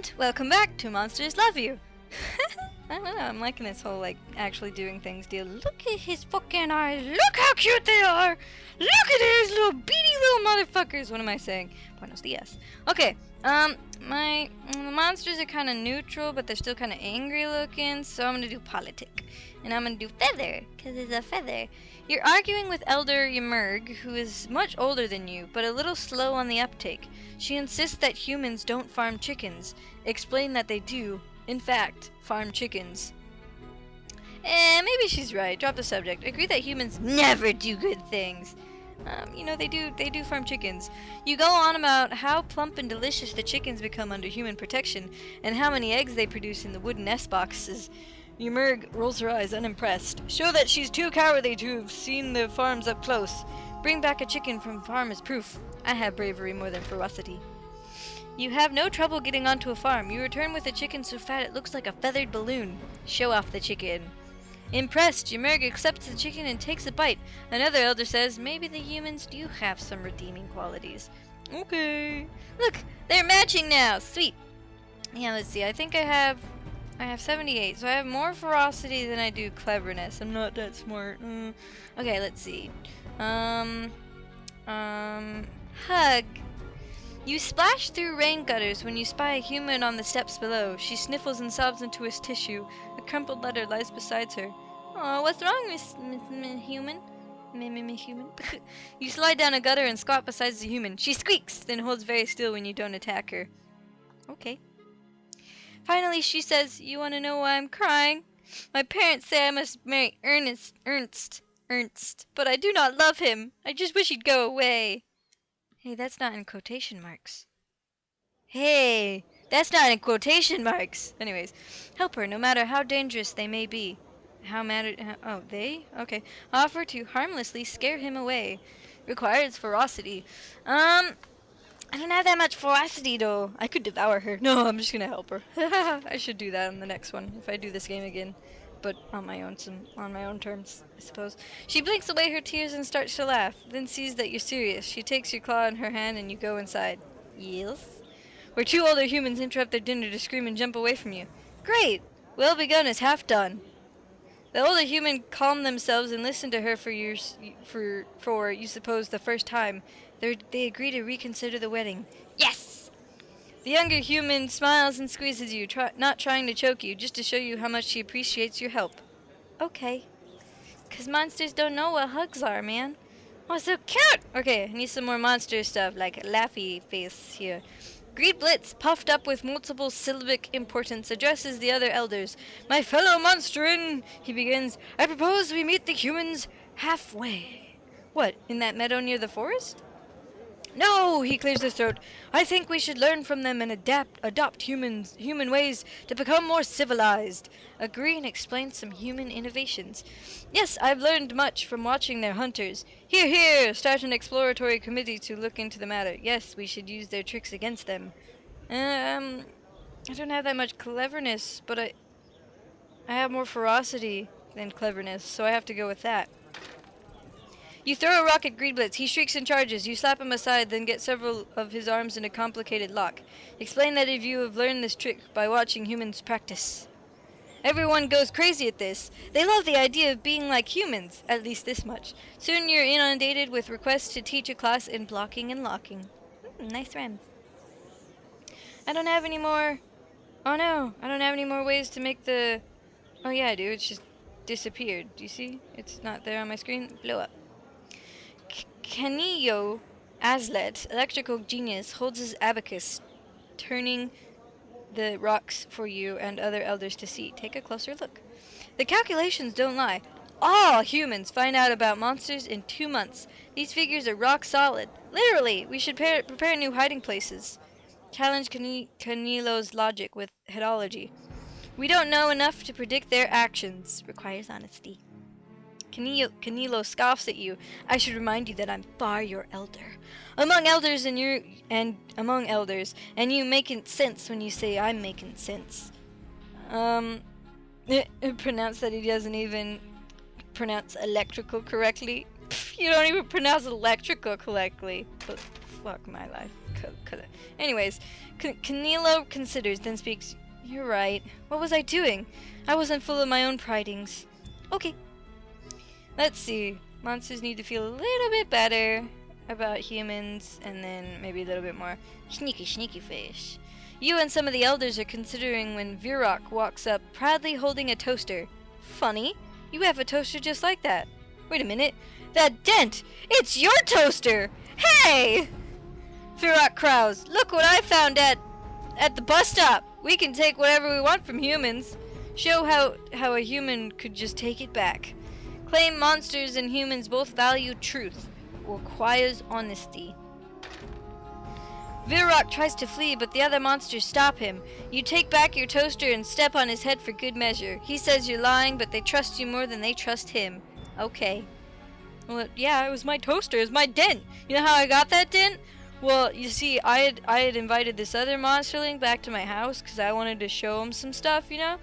And welcome back to Monsters Love You. I don't know, I'm liking this whole like actually doing things deal. Look at his fucking eyes. Look how cute they are. Look at these little beady little motherfuckers. What am I saying? Buenos dias. Okay, my monsters are kind of neutral, but they're still kind of angry looking, so I'm gonna do politic. And I'm gonna do feather, because it's a feather. You're arguing with Elder Ymurg, who is much older than you, but a little slow on the uptake. She insists that humans don't farm chickens. Explain that they do, in fact, farm chickens. Maybe she's right. Drop the subject. Agree that humans never do good things. You know, they do farm chickens. You go on about how plump and delicious the chickens become under human protection, and how many eggs they produce in the wooden nest boxes. Ymurg rolls her eyes, unimpressed. Show that she's too cowardly to have seen the farms up close. Bring back a chicken from farm as proof. I have bravery more than ferocity. You have no trouble getting onto a farm. You return with a chicken so fat it looks like a feathered balloon. Show off the chicken. Impressed, Ymurg accepts the chicken and takes a bite. Another elder says, maybe the humans do have some redeeming qualities. Okay. Look, they're matching now. Sweet. Yeah, let's see. I think I have 78, so I have more ferocity than I do cleverness. I'm not that smart. Okay, let's see. Hug. You splash through rain gutters when you spy a human on the steps below. She sniffles and sobs into his tissue. A crumpled letter lies beside her. Oh, what's wrong, Miss Human? Human? You slide down a gutter and squat beside the human. She squeaks, then holds very still when you don't attack her. Okay. Finally, she says, you want to know why I'm crying? My parents say I must marry Ernst, but I do not love him. I just wish he'd go away. Hey, that's not in quotation marks. Hey, that's not in quotation marks. Anyways, help her no matter how dangerous they may be. Oh, they? Okay. Offer to harmlessly scare him away. Requires ferocity. I don't have that much ferocity, though. I could devour her. No, I'm just gonna help her. I should do that on the next one, if I do this game again. But on my own terms, I suppose. She blinks away her tears and starts to laugh, then sees that you're serious. She takes your claw in her hand and you go inside. Yes? Where two older humans interrupt their dinner to scream and jump away from you. Great! Well begun is half done. The older human calm themselves and listen to her for you suppose the first time. They agree to reconsider the wedding. Yes! The younger human smiles and squeezes you, not trying to choke you, just to show you how much she appreciates your help. Okay. 'Cause monsters don't know what hugs are, man. Oh, so cute! Okay, I need some more monster stuff, like Laffy face here. Greed Blitz, puffed up with multiple syllabic importance, addresses the other elders. My fellow monsterin, he begins, I propose we meet the humans halfway. What, in that meadow near the forest? No, he clears his throat. I think we should learn from them and adopt human ways to become more civilized. Agree and explain some human innovations. Yes, I've learned much from watching their hunters. Hear, hear! Start an exploratory committee to look into the matter. Yes, we should use their tricks against them. I don't have that much cleverness, but I have more ferocity than cleverness, so I have to go with that. You throw a rock at Greedblitz. He shrieks and charges. You slap him aside, then get several of his arms in a complicated lock. Explain that if you have learned this trick by watching humans practice. Everyone goes crazy at this. They love the idea of being like humans, at least this much. Soon you're inundated with requests to teach a class in blocking and locking. Nice rhymes. I don't have any more... Oh no, I don't have any more ways to make the... Oh yeah, I do. It's just disappeared. Do you see? It's not there on my screen. Blow up. Canillo Aslet, electrical genius, holds his abacus, turning the rocks for you and other elders to see. Take a closer look. The calculations don't lie. All humans find out about monsters in 2 months. These figures are rock solid. Literally, we should prepare new hiding places. Challenge Canillo's logic with headology. We don't know enough to predict their actions. Requires honesty. Canillo scoffs at you. I should remind you that I'm far your elder. Among elders and you making sense when you say I'm making sense. Pronounce that he doesn't even pronounce electrical correctly. You don't even pronounce electrical correctly. But Fuck my life. Anyways, Canelo considers, then speaks. You're right. What was I doing? I wasn't full of my own pridings. Okay. Let's see. Monsters need to feel a little bit better about humans, and then maybe a little bit more sneaky fish. You and some of the elders are considering when Virok walks up proudly holding a toaster. Funny. You have a toaster just like that. Wait a minute. That dent! It's your toaster! Hey! Virok crows. Look what I found at the bus stop. We can take whatever we want from humans. Show how a human could just take it back. Claim monsters and humans both value truth. Requires honesty. Virok tries to flee, but the other monsters stop him. You take back your toaster and step on his head for good measure. He says you're lying, but they trust you more than they trust him. Okay. Well, yeah, it was my toaster. It was my dent. You know how I got that dent? Well, you see, I had invited this other monsterling back to my house because I wanted to show him some stuff, you know?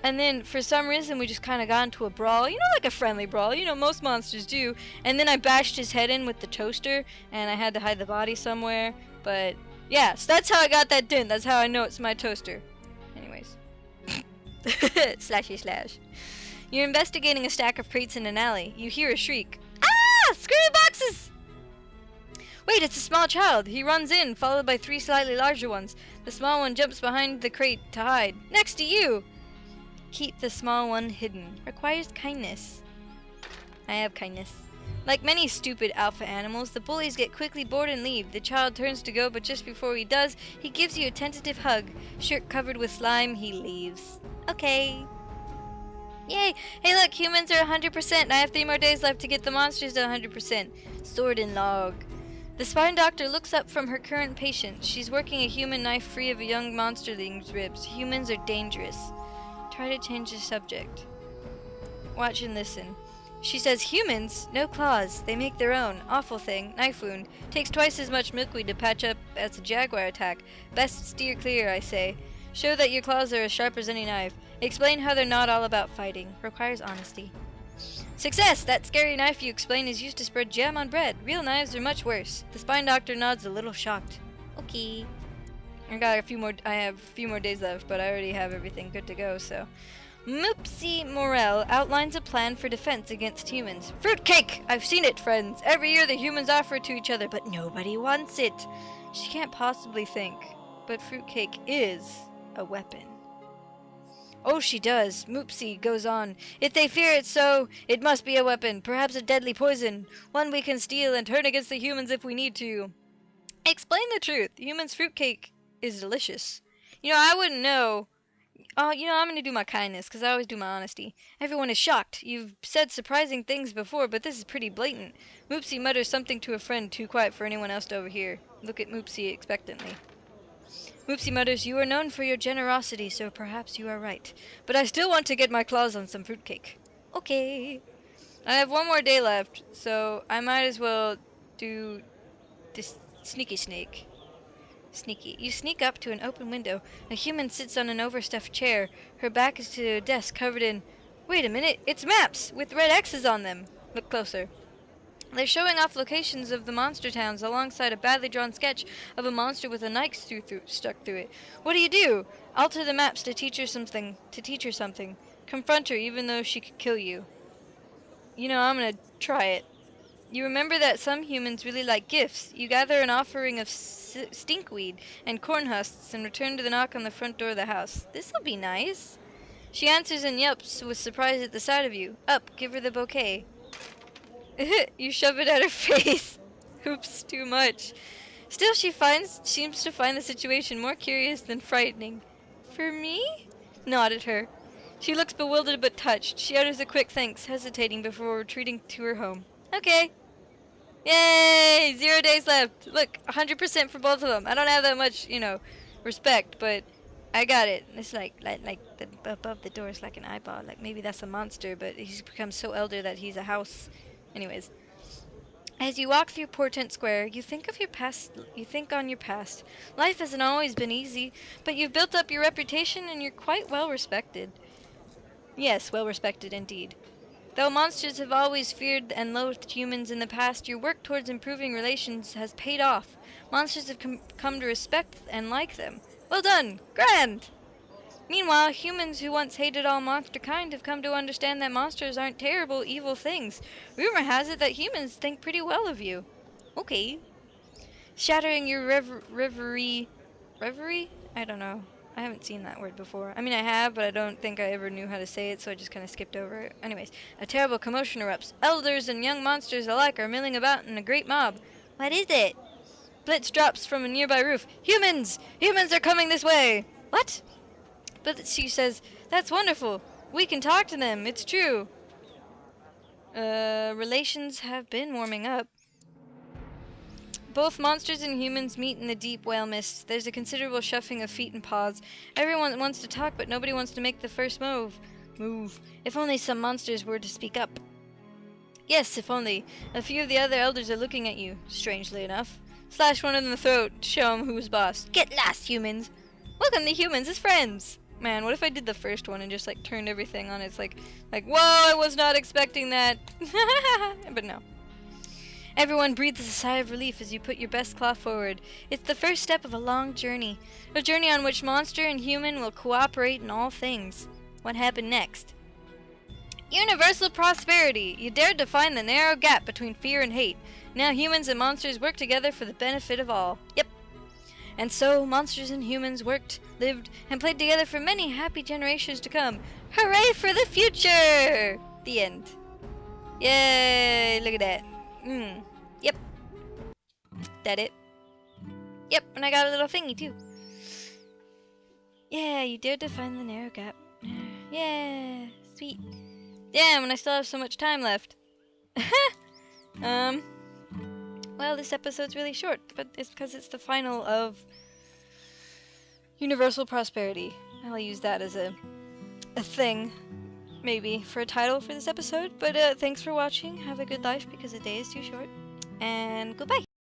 And then for some reason we just kind of got into a brawl, you know, like a friendly brawl, you know, most monsters do. And then I bashed his head in with the toaster, and I had to hide the body somewhere. But yeah, so that's how I got that dent. That's how I know it's my toaster. Anyways. Slashy slash. You're investigating a stack of crates in an alley. You hear a shriek. Ah! Screwy boxes! Wait, it's a small child. He runs in, followed by 3 slightly larger ones. The small one jumps behind the crate to hide. Next to you! Keep the small one hidden. Requires kindness. I have kindness. Like many stupid alpha animals, the bullies get quickly bored and leave. The child turns to go, but just before he does, he gives you a tentative hug. Shirt covered with slime, he leaves. Okay. Yay! Hey look, humans are 100%, and I have 3 more days left to get the monsters to 100%. Sword and log. The spine doctor looks up from her current patient. She's working a human knife free of a young monsterling's ribs. Humans are dangerous. Try to change the subject. Watch and listen. She says, humans? No claws. They make their own. Awful thing. Knife wound. Takes twice as much milkweed to patch up as a jaguar attack. Best steer clear, I say. Show that your claws are as sharp as any knife. Explain how they're not all about fighting. Requires honesty. Success! That scary knife you explain is used to spread jam on bread. Real knives are much worse. The spine doctor nods a little shocked. Okay. I have a few more days left, but I already have everything good to go, so. Moopsie Morel outlines a plan for defense against humans. Fruitcake! I've seen it, friends. Every year the humans offer it to each other, but nobody wants it. She can't possibly think, but fruitcake is a weapon. Oh, she does. Moopsie goes on. If they fear it so, it must be a weapon, perhaps a deadly poison, one we can steal and turn against the humans if we need to. Explain the truth. Humans' fruitcake is delicious. You know, I wouldn't know. Oh, you know, I'm going to do my kindness, because I always do my honesty. Everyone is shocked. You've said surprising things before, but this is pretty blatant. Moopsie mutters something to a friend, too quiet for anyone else to overhear. Look at Moopsie expectantly. Moopsie mutters, you are known for your generosity, so perhaps you are right. But I still want to get my claws on some fruitcake. Okay. I have 1 more day left, so I might as well do this sneaky snake. Sneaky. You sneak up to an open window. A human sits on an overstuffed chair. Her back is to a desk covered in... Wait a minute, it's maps with red X's on them. Look closer. They're showing off locations of the monster towns alongside a badly drawn sketch of a monster with a knife stuck through it. What do? Alter the maps to teach her something. Confront her even though she could kill you. You know, I'm gonna try it. You remember that some humans really like gifts. You gather an offering of stinkweed and corn husks and return to the knock on the front door of the house. This'll be nice. She answers and yelps with surprise at the sight of you. Up, give her the bouquet. You shove it at her face. Oops, too much. Still, she seems to find the situation more curious than frightening. For me? Nod at her. She looks bewildered but touched. She utters a quick thanks, hesitating before retreating to her home. Okay. Yay! 0 days left. Look, 100% for both of them. I don't have that much, you know, respect, but I got it. It's like the, above the door is like an eyeball. Like maybe that's a monster, but he's become so elder that he's a house. Anyways, as you walk through Portent Square, you think on your past. Life hasn't always been easy, but you've built up your reputation and you're quite well respected. Yes, well respected indeed. Though monsters have always feared and loathed humans in the past, your work towards improving relations has paid off. Monsters have come to respect and like them. Well done! Grand! Meanwhile, humans who once hated all monster kind have come to understand that monsters aren't terrible, evil things. Rumor has it that humans think pretty well of you. Okay. Shattering your reverie... Reverie? I don't know. I haven't seen that word before. I mean, I have, but I don't think I ever knew how to say it, so I just kind of skipped over it. Anyways, a terrible commotion erupts. Elders and young monsters alike are milling about in a great mob. What is it? Blitz drops from a nearby roof. Humans! Humans are coming this way! What? But she says, that's wonderful. We can talk to them. It's true. Relations have been warming up. Both monsters and humans meet in the deep whale mist. There's a considerable shuffling of feet and paws. Everyone wants to talk, but nobody wants to make the first move. If only some monsters were to speak up. Yes, if only. A few of the other elders are looking at you, strangely enough. Slash one in the throat to show him who's boss. Get lost, humans. Welcome to humans as friends. Man, what if I did the first one and just like turned everything on? It's like, whoa, I was not expecting that. But no. Everyone breathes a sigh of relief as you put your best claw forward. It's the first step of a long journey. A journey on which monster and human will cooperate in all things. What happened next? Universal prosperity! You dared to find the narrow gap between fear and hate. Now humans and monsters work together for the benefit of all. Yep. And so, monsters and humans worked, lived, and played together for many happy generations to come. Hooray for the future! The end. Yay! Look at that. Yep. That it? Yep, and I got a little thingy too. Yeah, you dared to find the narrow gap. Yeah, sweet. Damn, and I still have so much time left. Well, this episode's really short, but it's because it's the final of Universal Prosperity. I'll use that as a thing, maybe, for a title for this episode. But thanks for watching. Have a good life because the day is too short. And goodbye.